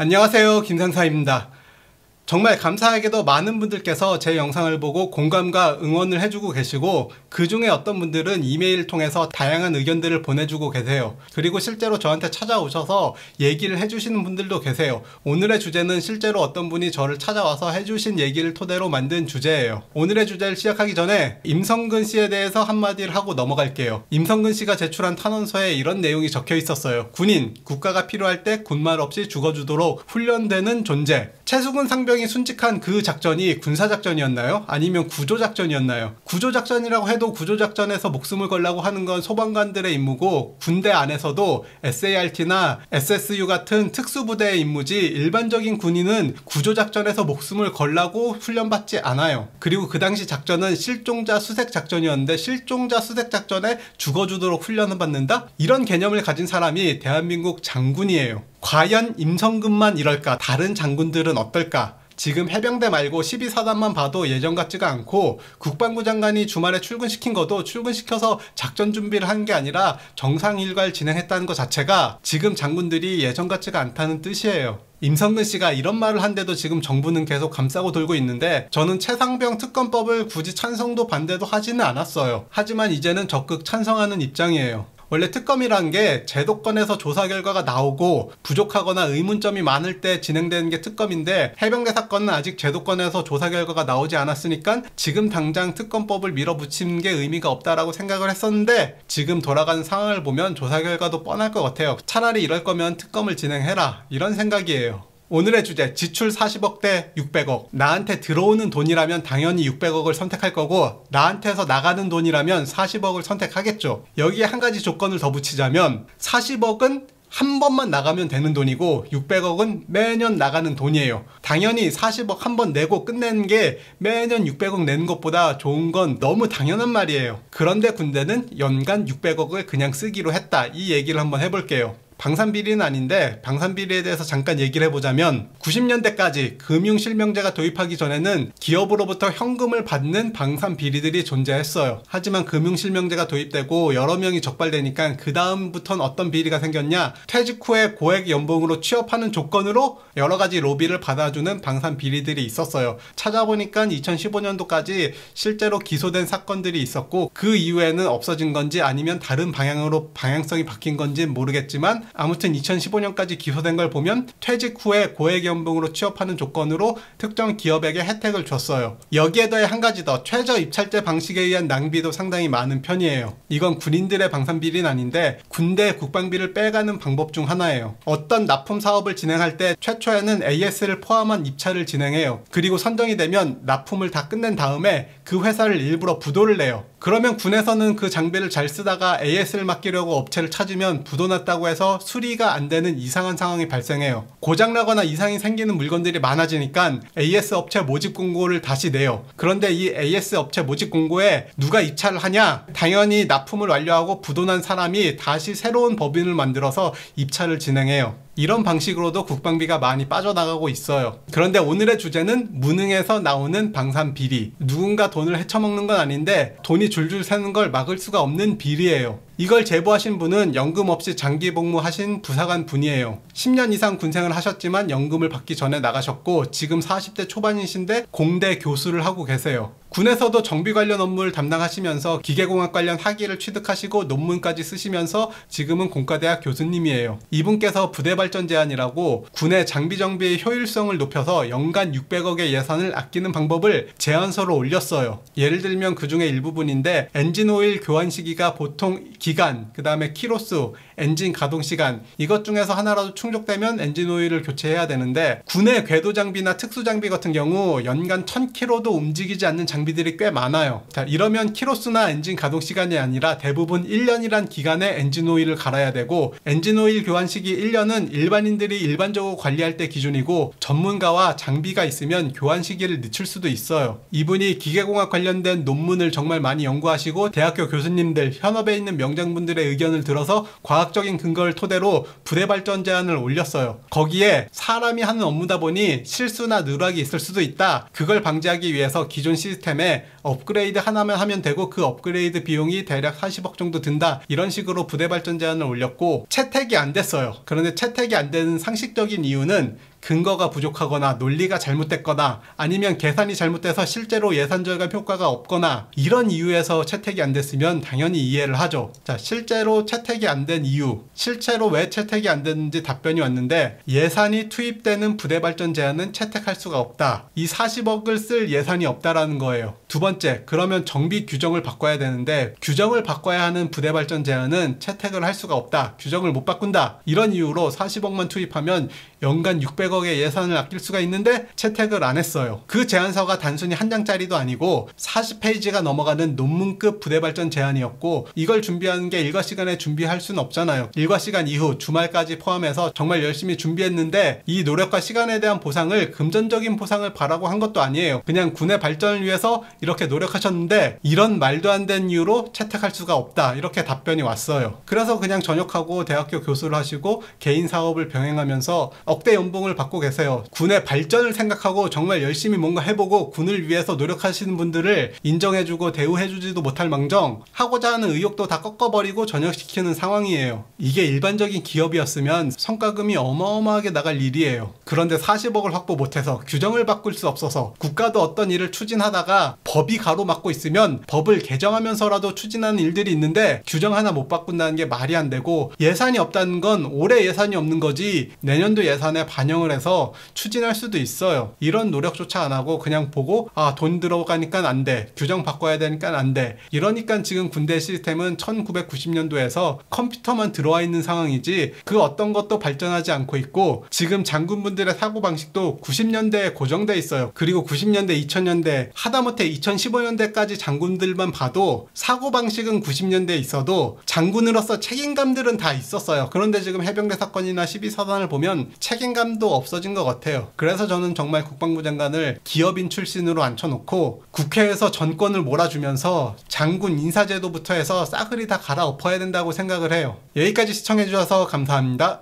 안녕하세요, 김상사입니다. 정말 감사하게도 많은 분들께서 제 영상을 보고 공감과 응원을 해주고 계시고, 그 중에 어떤 분들은 이메일을 통해서 다양한 의견들을 보내주고 계세요. 그리고 실제로 저한테 찾아오셔서 얘기를 해주시는 분들도 계세요. 오늘의 주제는 실제로 어떤 분이 저를 찾아와서 해주신 얘기를 토대로 만든 주제예요. 오늘의 주제를 시작하기 전에 임성근 씨에 대해서 한마디를 하고 넘어갈게요. 임성근 씨가 제출한 탄원서에 이런 내용이 적혀 있었어요. 군인, 국가가 필요할 때 군말 없이 죽어주도록 훈련되는 존재. 최수근 상병이 순직한 그 작전이 군사작전이었나요? 아니면 구조작전이었나요? 구조작전이라고 해도 구조작전에서 목숨을 걸라고 하는 건 소방관들의 임무고, 군대 안에서도 SART나 SSU 같은 특수부대의 임무지 일반적인 군인은 구조작전에서 목숨을 걸라고 훈련받지 않아요. 그리고 그 당시 작전은 실종자 수색 작전이었는데, 실종자 수색 작전에 죽어주도록 훈련을 받는다? 이런 개념을 가진 사람이 대한민국 장군이에요. 과연 임성근만 이럴까? 다른 장군들은 어떨까? 지금 해병대 말고 12사단만 봐도 예전 같지가 않고, 국방부 장관이 주말에 출근시킨 것도 출근시켜서 작전 준비를 한 게 아니라 정상 일과를 진행했다는 것 자체가 지금 장군들이 예전 같지가 않다는 뜻이에요. 임성근 씨가 이런 말을 한데도 지금 정부는 계속 감싸고 돌고 있는데, 저는 최상병 특검법을 굳이 찬성도 반대도 하지는 않았어요. 하지만 이제는 적극 찬성하는 입장이에요. 원래 특검이란 게 제도권에서 조사 결과가 나오고 부족하거나 의문점이 많을 때 진행되는 게 특검인데, 해병대 사건은 아직 제도권에서 조사 결과가 나오지 않았으니까 지금 당장 특검법을 밀어붙이는 게 의미가 없다라고 생각을 했었는데, 지금 돌아가는 상황을 보면 조사 결과도 뻔할 것 같아요. 차라리 이럴 거면 특검을 진행해라, 이런 생각이에요. 오늘의 주제, 지출 40억 대 600억. 나한테 들어오는 돈이라면 당연히 600억을 선택할 거고, 나한테서 나가는 돈이라면 40억을 선택하겠죠. 여기에 한 가지 조건을 더 붙이자면, 40억은 한 번만 나가면 되는 돈이고 600억은 매년 나가는 돈이에요. 당연히 40억 한 번 내고 끝내는 게 매년 600억 내는 것보다 좋은 건 너무 당연한 말이에요. 그런데 군대는 연간 600억을 그냥 쓰기로 했다. 이 얘기를 한번 해볼게요. 방산비리는 아닌데, 방산비리에 대해서 잠깐 얘기를 해보자면, 90년대까지 금융실명제가 도입하기 전에는 기업으로부터 현금을 받는 방산비리들이 존재했어요. 하지만 금융실명제가 도입되고 여러 명이 적발되니까 그 다음부터는 어떤 비리가 생겼냐, 퇴직 후에 고액 연봉으로 취업하는 조건으로 여러 가지 로비를 받아주는 방산비리들이 있었어요. 찾아보니까 2015년도까지 실제로 기소된 사건들이 있었고, 그 이후에는 없어진 건지 아니면 다른 방향으로 방향성이 바뀐 건지는 모르겠지만, 아무튼 2015년까지 기소된 걸 보면 퇴직 후에 고액 연봉으로 취업하는 조건으로 특정 기업에게 혜택을 줬어요. 여기에 더해 한 가지 더, 최저 입찰제 방식에 의한 낭비도 상당히 많은 편이에요. 이건 군인들의 방산비리는 아닌데 군대 국방비를 빼가는 방법 중 하나예요. 어떤 납품 사업을 진행할 때 최초에는 AS를 포함한 입찰을 진행해요. 그리고 선정이 되면 납품을 다 끝낸 다음에 그 회사를 일부러 부도를 내요. 그러면 군에서는 그 장비를 잘 쓰다가 AS를 맡기려고 업체를 찾으면 부도났다고 해서 수리가 안 되는 이상한 상황이 발생해요. 고장나거나 이상이 생기는 물건들이 많아지니까 AS 업체 모집 공고를 다시 내요. 그런데 이 AS 업체 모집 공고에 누가 입찰을 하냐? 당연히 납품을 완료하고 부도난 사람이 다시 새로운 법인을 만들어서 입찰을 진행해요. 이런 방식으로도 국방비가 많이 빠져나가고 있어요. 그런데 오늘의 주제는 무능에서 나오는 방산비리. 누군가 돈을 헤쳐먹는 건 아닌데 돈이 줄줄 새는 걸 막을 수가 없는 비리예요. 이걸 제보하신 분은 연금 없이 장기 복무하신 부사관 분이에요. 10년 이상 군생을 하셨지만 연금을 받기 전에 나가셨고, 지금 40대 초반이신데 공대 교수를 하고 계세요. 군에서도 정비 관련 업무를 담당하시면서 기계공학 관련 학위를 취득하시고 논문까지 쓰시면서 지금은 공과대학 교수님이에요. 이분께서 부대발전 제안이라고 군의 장비 정비의 효율성을 높여서 연간 600억의 예산을 아끼는 방법을 제안서로 올렸어요. 예를 들면 그 중에 일부분인데, 엔진오일 교환 시기가 보통 기간, 그 다음에 키로수, 엔진 가동 시간, 이것 중에서 하나라도 충족되면 엔진오일을 교체해야 되는데, 군의 궤도 장비나 특수 장비 같은 경우 연간 1000km도 움직이지 않는 장비들이 꽤 많아요. 자, 이러면 키로수나 엔진 가동 시간이 아니라 대부분 1년이란 기간에 엔진오일을 갈아야 되고, 엔진오일 교환 시기 1년은 일반인들이 일반적으로 관리할 때 기준이고, 전문가와 장비가 있으면 교환 시기를 늦출 수도 있어요. 이분이 기계공학 관련된 논문을 정말 많이 연구하시고, 대학교 교수님들, 현업에 있는 명장분들의 의견을 들어서 과학적인 근거를 토대로 부대발전 제안을 올렸어요. 거기에 사람이 하는 업무다 보니 실수나 누락이 있을 수도 있다. 그걸 방지하기 위해서 기존 시스템에 업그레이드 하나만 하면 되고, 그 업그레이드 비용이 대략 40억 정도 든다. 이런 식으로 부대발전 제안을 올렸고 채택이 안 됐어요. 그런데 채택이 안 되는 상식적인 이유는 근거가 부족하거나 논리가 잘못됐거나 아니면 계산이 잘못돼서 실제로 예산 절감 효과가 없거나 이런 이유에서 채택이 안 됐으면 당연히 이해를 하죠. 자, 실제로 채택이 안 된 이유, 실제로 왜 채택이 안 됐는지 답변이 왔는데 예산이 투입되는 부대발전 제한은 채택할 수가 없다. 이 40억을 쓸 예산이 없다라는 거예요. 두 번째, 그러면 정비 규정을 바꿔야 되는데 규정을 바꿔야 하는 부대발전 제한은 채택을 할 수가 없다. 규정을 못 바꾼다. 이런 이유로 40억만 투입하면 연간 600억의 예산을 아낄 수가 있는데 채택을 안 했어요. 그 제안서가 단순히 한 장짜리도 아니고 40페이지가 넘어가는 논문급 부대발전 제안이었고 이걸 준비하는 게 일과 시간에 준비할 수는 없잖아요. 일과 시간 이후 주말까지 포함해서 정말 열심히 준비했는데 이 노력과 시간에 대한 보상을 금전적인 보상을 바라고 한 것도 아니에요. 그냥 군의 발전을 위해서 이렇게 노력하셨는데 이런 말도 안 되는 이유로 채택할 수가 없다. 이렇게 답변이 왔어요. 그래서 그냥 전역하고 대학교 교수를 하시고 개인 사업을 병행하면서 억대 연봉을 받고 계세요. 군의 발전을 생각하고 정말 열심히 뭔가 해보고 군을 위해서 노력하시는 분들을 인정해주고 대우해주지도 못할 망정 하고자 하는 의욕도 다 꺾어버리고 전역시키는 상황이에요. 이게 일반적인 기업이었으면 성과금이 어마어마하게 나갈 일이에요. 그런데 40억을 확보 못해서 규정을 바꿀 수 없어서 국가도 어떤 일을 추진하다가 법이 가로막고 있으면 법을 개정하면서라도 추진하는 일들이 있는데 규정 하나 못 바꾼다는 게 말이 안 되고 예산이 없다는 건 올해 예산이 없는 거지 내년도 예산에 반영을 해서 추진할 수도 있어요. 이런 노력조차 안 하고 그냥 보고 돈 들어가니까 안 돼. 규정 바꿔야 되니까 안 돼. 이러니까 지금 군대 시스템은 1990년도에서 컴퓨터만 들어와 있는 상황이지 그 어떤 것도 발전하지 않고 있고 지금 장군분들의 사고방식도 90년대에 고정돼 있어요. 그리고 90년대, 2000년대 하다못해 2015년대까지 장군들만 봐도 사고방식은 90년대에 있어도 장군으로서 책임감들은 다 있었어요. 그런데 지금 해병대 사건이나 12사단을 보면 책임감도 없어진 것 같아요. 그래서 저는 정말 국방부 장관을 기업인 출신으로 앉혀놓고 국회에서 전권을 몰아주면서 장군 인사제도부터 해서 싸그리 다 갈아엎어야 된다고 생각을 해요. 여기까지 시청해주셔서 감사합니다.